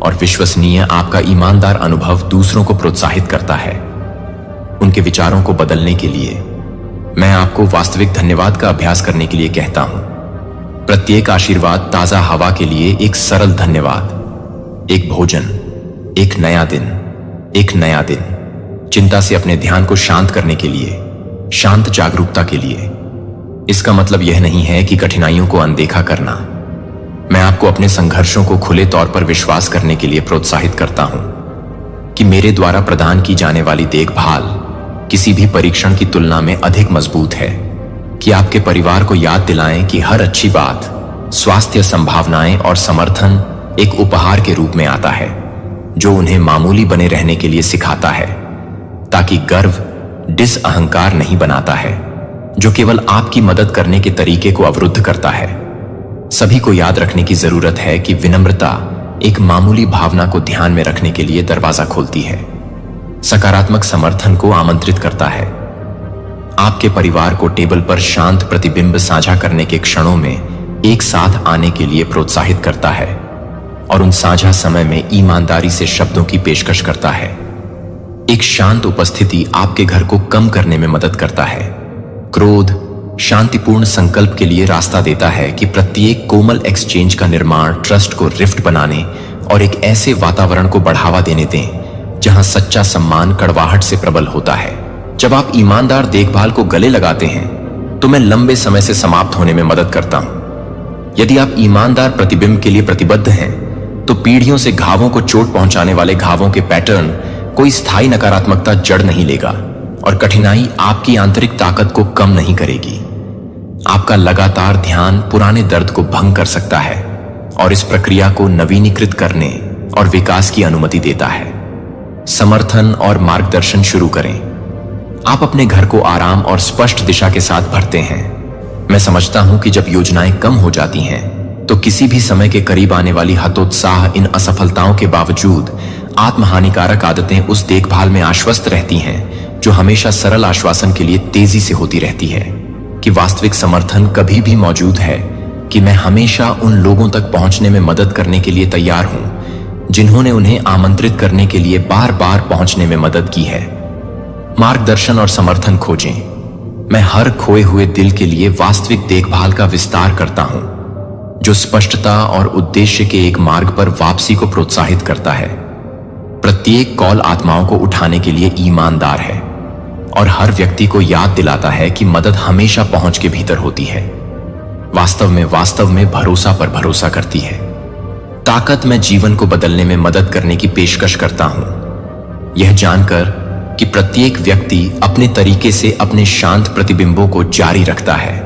और विश्वसनीय। आपका ईमानदार अनुभव दूसरों को प्रोत्साहित करता है उनके विचारों को बदलने के लिए। मैं आपको वास्तविक धन्यवाद का अभ्यास करने के लिए कहता हूं। प्रत्येक आशीर्वाद, ताजा हवा के लिए एक सरल धन्यवाद, एक भोजन, एक नया दिन, एक नया दिन, चिंता से अपने ध्यान को शांत करने के लिए, शांत जागरूकता के लिए। इसका मतलब यह नहीं है कि कठिनाइयों को अनदेखा करना। मैं आपको अपने संघर्षों को खुले तौर पर विश्वास करने के लिए प्रोत्साहित करता हूं कि मेरे द्वारा प्रदान की जाने वाली देखभाल किसी भी परीक्षण की तुलना में अधिक मजबूत है। कि आपके परिवार को याद दिलाएं कि हर अच्छी बात, स्वास्थ्य, संभावनाएं और समर्थन एक उपहार के रूप में आता है जो उन्हें मामूली बने रहने के लिए सिखाता है, ताकि गर्व डिसअहंकार नहीं बनाता है जो केवल आपकी मदद करने के तरीके को अवरुद्ध करता है। सभी को याद रखने की जरूरत है कि विनम्रता एक मामूली भावना को ध्यान में रखने के लिए दरवाजा खोलती है, सकारात्मक समर्थन को आमंत्रित करता है, आपके परिवार को टेबल पर शांत प्रतिबिंब साझा करने के क्षणों में एक साथ आने के लिए प्रोत्साहित करता है और उन साझा समय में ईमानदारी से शब्दों की पेशकश करता है। एक शांत उपस्थिति आपके घर को कम करने में मदद करता है। क्रोध शांतिपूर्ण संकल्प के लिए रास्ता देता है कि प्रत्येक कोमल एक्सचेंज का निर्माण ट्रस्ट को रिफ्ट बनाने और एक ऐसे वातावरण को बढ़ावा देने दें जहां सच्चा सम्मान कड़वाहट से प्रबल होता है। जब आप ईमानदार देखभाल को गले लगाते हैं तो मैं लंबे समय से समाप्त होने में मदद करता हूं। यदि आप ईमानदार प्रतिबिंब के लिए प्रतिबद्ध हैं तो पीढ़ियों से घावों को चोट पहुंचाने वाले घावों के पैटर्न कोई स्थायी नकारात्मकता जड़ नहीं लेगा और कठिनाई आपकी आंतरिक ताकत को कम नहीं करेगी। आपका लगातार ध्यान पुराने दर्द को भंग कर सकता है और इस प्रक्रिया को नवीनीकृत करने और विकास की अनुमति देता है। समर्थन और मार्गदर्शन शुरू करें। आप अपने घर को आराम और स्पष्ट दिशा के साथ भरते हैं। मैं समझता हूं कि जब योजनाएं कम हो जाती हैं तो किसी भी समय के करीब आने वाली हतोत्साह इन असफलताओं के बावजूद आत्महानिकारक आदतें उस देखभाल में आश्वस्त रहती हैं जो हमेशा सरल आश्वासन के लिए तेजी से होती रहती है। कि वास्तविक समर्थन कभी भी मौजूद है, कि मैं हमेशा उन लोगों तक पहुंचने में मदद करने के लिए तैयार हूं जिन्होंने उन्हें आमंत्रित करने के लिए बार बार पहुंचने में मदद की है। मार्गदर्शन और समर्थन खोजें। मैं हर खोए हुए दिल के लिए वास्तविक देखभाल का विस्तार करता हूं जो स्पष्टता और उद्देश्य के एक मार्ग पर वापसी को प्रोत्साहित करता है। प्रत्येक कॉल आत्माओं को उठाने के लिए ईमानदार है और हर व्यक्ति को याद दिलाता है कि मदद हमेशा पहुंच के भीतर होती है। वास्तव में भरोसा पर भरोसा करती है। ताकत में जीवन को बदलने में मदद करने की पेशकश करता हूं, यह जानकर कि प्रत्येक व्यक्ति अपने तरीके से अपने शांत प्रतिबिंबों को जारी रखता है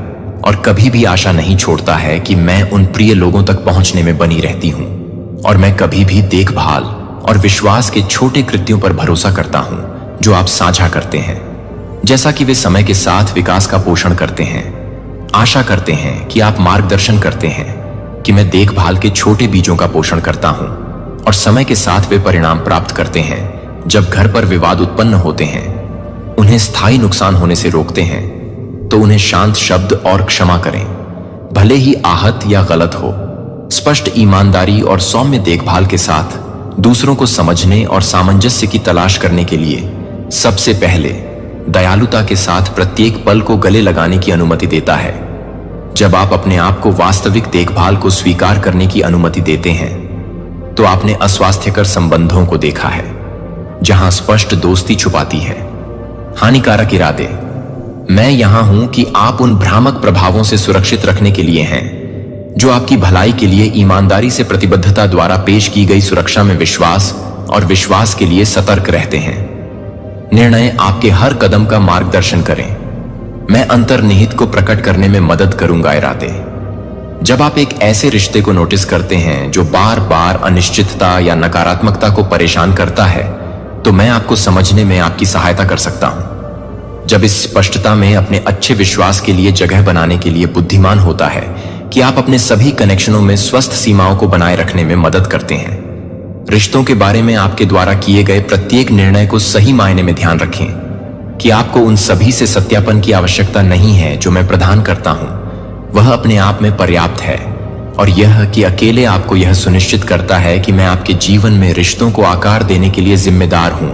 और कभी भी आशा नहीं छोड़ता है कि मैं उन प्रिय लोगों तक पहुंचने में बनी रहती हूं और मैं कभी भी देखभाल और विश्वास के छोटे कृत्यों पर भरोसा करता हूं जो आप साझा करते हैं, जैसा कि वे समय के साथ विकास का पोषण करते हैं। आशा करते हैं कि आप मार्गदर्शन करते हैं कि मैं देखभाल के छोटे बीजों का पोषण करता हूं और समय के साथ वे परिणाम प्राप्त करते हैं। जब घर पर विवाद उत्पन्न होते हैं, उन्हें स्थायी नुकसान होने से रोकते हैं तो उन्हें शांत शब्द और क्षमा करें, भले ही आहत या गलत हो। स्पष्ट ईमानदारी और सौम्य देखभाल के साथ दूसरों को समझने और सामंजस्य की तलाश करने के लिए सबसे पहले दयालुता के साथ प्रत्येक पल को गले लगाने की अनुमति देता है। जब आप अपने आप को वास्तविक देखभाल को स्वीकार करने की अनुमति देते हैं तो आपने अस्वास्थ्यकर संबंधों को देखा है, जहां स्पष्ट दोस्ती छुपाती है हानिकारक इरादे। मैं यहां हूं कि आप उन भ्रामक प्रभावों से सुरक्षित रखने के लिए हैं जो आपकी भलाई के लिए ईमानदारी से प्रतिबद्धता द्वारा पेश की गई सुरक्षा में विश्वास और विश्वास के लिए सतर्क रहते हैं। निर्णय आपके हर कदम का मार्गदर्शन करें। मैं अंतर्निहित को प्रकट करने में मदद करूंगा इरादे। जब आप एक ऐसे रिश्ते को नोटिस करते हैं जो बार बार अनिश्चितता या नकारात्मकता को परेशान करता है, तो मैं आपको समझने में आपकी सहायता कर सकता हूं। जब इस स्पष्टता में अपने अच्छे विश्वास के लिए जगह बनाने के लिए बुद्धिमान होता है कि आप अपने सभी कनेक्शनों में स्वस्थ सीमाओं को बनाए रखने में मदद करते हैं। रिश्तों के बारे में आपके द्वारा किए गए प्रत्येक निर्णय को सही मायने में ध्यान रखें कि आपको उन सभी से सत्यापन की आवश्यकता नहीं है जो मैं प्रदान करता हूं। वह अपने आप में पर्याप्त है, और यह कि अकेले आपको यह सुनिश्चित करता है कि मैं आपके जीवन में रिश्तों को आकार देने के लिए जिम्मेदार हूं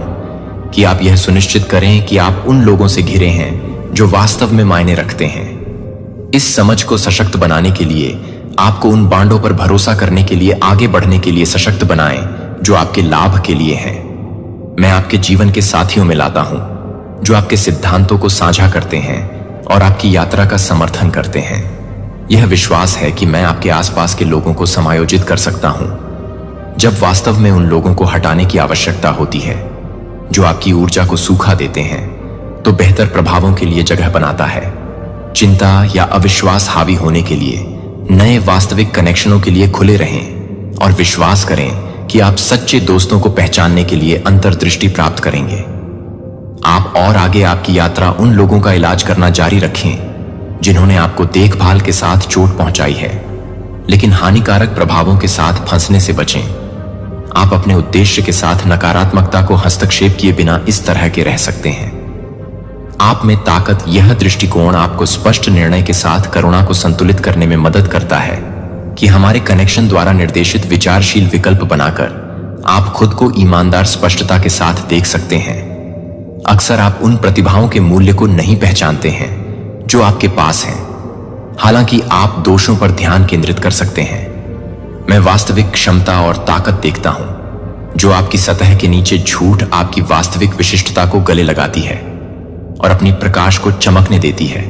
कि आप यह सुनिश्चित करें कि आप उन लोगों से घिरे हैं जो वास्तव में मायने रखते हैं। इस समझ को सशक्त बनाने के लिए आपको उन बांडों पर भरोसा करने के लिए आगे बढ़ने के लिए सशक्त बनाएं जो आपके लाभ के लिए हैं। मैं आपके जीवन के साथियों में लाता हूं जो आपके सिद्धांतों को साझा करते हैं और आपकी यात्रा का समर्थन करते हैं। यह विश्वास है कि मैं आपके आसपास के लोगों को समायोजित कर सकता हूं जब वास्तव में उन लोगों को हटाने की आवश्यकता होती है जो आपकी ऊर्जा को सूखा देते हैं, तो बेहतर प्रभावों के लिए जगह बनाता है। चिंता या अविश्वास हावी होने के लिए नए वास्तविक कनेक्शनों के लिए खुले रहें और विश्वास करें कि आप सच्चे दोस्तों को पहचानने के लिए अंतर्दृष्टि प्राप्त करेंगे। आप और आगे आपकी यात्रा उन लोगों का इलाज करना जारी रखें जिन्होंने आपको देखभाल के साथ चोट पहुंचाई है, लेकिन हानिकारक प्रभावों के साथ फंसने से बचें। आप अपने उद्देश्य के साथ नकारात्मकता को हस्तक्षेप किए बिना इस तरह के रह सकते हैं। आप में ताकत यह दृष्टिकोण आपको स्पष्ट निर्णय के साथ करुणा को संतुलित करने में मदद करता है कि हमारे कनेक्शन द्वारा निर्देशित विचारशील विकल्प बनाकर आप खुद को ईमानदार स्पष्टता के साथ देख सकते हैं। अक्सर आप उन प्रतिभाओं के मूल्य को नहीं पहचानते हैं जो आपके पास हैं, हालांकि आप दोषों पर ध्यान केंद्रित कर सकते हैं। मैं वास्तविक क्षमता और ताकत देखता हूं जो आपकी सतह के नीचे झूठ आपकी वास्तविक विशिष्टता को गले लगाती है और अपनी प्रकाश को चमकने देती है,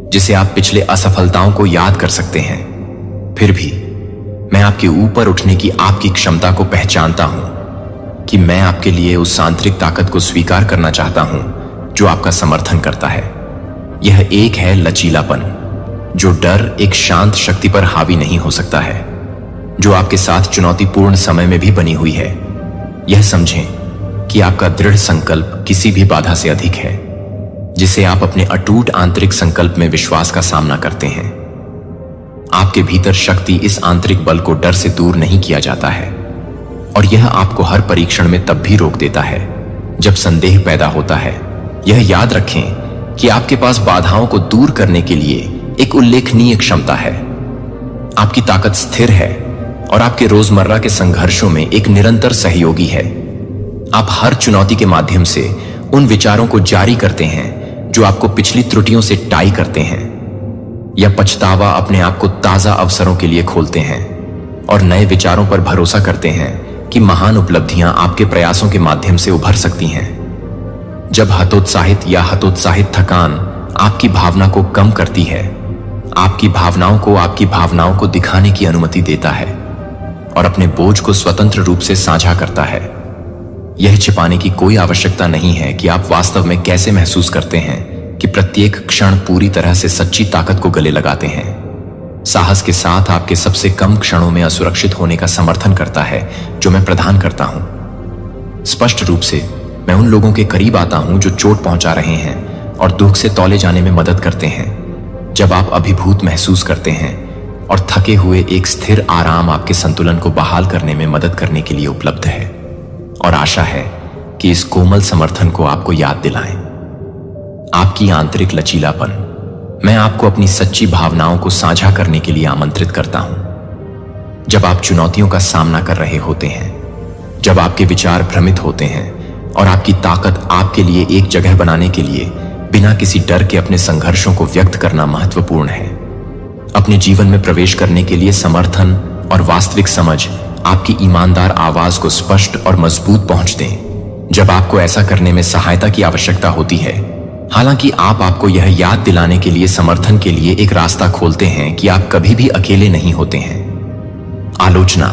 जिसे आप पिछले असफलताओं को याद कर सकते हैं। फिर भी मैं आपके ऊपर उठने की आपकी क्षमता को पहचानता हूं कि मैं आपके लिए उस आंतरिक ताकत को स्वीकार करना चाहता हूं जो आपका समर्थन करता है। यह एक है लचीलापन, जो डर एक शांत शक्ति पर हावी नहीं हो सकता है, जो आपके साथ चुनौतीपूर्ण समय में भी बनी हुई है। यह समझें कि आपका दृढ़ संकल्प किसी भी बाधा से अधिक है, जिसे आप अपने अटूट आंतरिक संकल्प में विश्वास का सामना करते हैं। आपके भीतर शक्ति इस आंतरिक बल को डर से दूर नहीं किया जाता है, और यह आपको हर परीक्षण में तब भी रोक देता है जब संदेह पैदा होता है। यह याद रखें कि आपके पास बाधाओं को दूर करने के लिए एक उल्लेखनीय क्षमता है। आपकी ताकत स्थिर है और आपके रोजमर्रा के संघर्षों में एक निरंतर सहयोगी है। आप हर चुनौती के माध्यम से उन विचारों को जारी करते हैं जो आपको पिछली त्रुटियों से टाई करते हैं, या पछतावा अपने आप को ताजा अवसरों के लिए खोलते हैं और नए विचारों पर भरोसा करते हैं कि महान उपलब्धियां आपके प्रयासों के माध्यम से उभर सकती हैं। जब हतोत्साहित या हतोत्साहित थकान आपकी भावना को कम करती है, आपकी भावनाओं को दिखाने की अनुमति देता है और अपने बोझ को स्वतंत्र रूप से साझा करता है। यह छिपाने की कोई आवश्यकता नहीं है कि आप वास्तव में कैसे महसूस करते हैं कि प्रत्येक क्षण पूरी तरह से सच्ची ताकत को गले लगाते हैं। साहस के साथ आपके सबसे कम क्षणों में असुरक्षित होने का समर्थन करता है जो मैं प्रदान करता हूं। स्पष्ट रूप से मैं उन लोगों के करीब आता हूं जो चोट पहुंचा रहे हैं और दुख से तौले जाने में मदद करते हैं। जब आप अभिभूत महसूस करते हैं और थके हुए, एक स्थिर आराम आपके संतुलन को बहाल करने में मदद करने के लिए उपलब्ध है, और आशा है कि इस कोमल समर्थन को आपको याद दिलाएं। आपकी आंतरिक लचीलापन, मैं आपको अपनी सच्ची भावनाओं को साझा करने के लिए आमंत्रित करता हूं। जब आप चुनौतियों का सामना कर रहे होते हैं, जब आपके विचार भ्रमित होते हैं और आपकी ताकत आपके लिए एक जगह बनाने के लिए बिना किसी डर के अपने संघर्षों को व्यक्त करना महत्वपूर्ण है। अपने जीवन में प्रवेश करने के लिए समर्थन और वास्तविक समझ आपकी ईमानदार आवाज को स्पष्ट और मजबूत पहुंच दें जब आपको ऐसा करने में सहायता की आवश्यकता होती है। हालांकि आप आपको यह याद दिलाने के लिए समर्थन के लिए एक रास्ता खोलते हैं कि आप कभी भी अकेले नहीं होते हैं। आलोचना।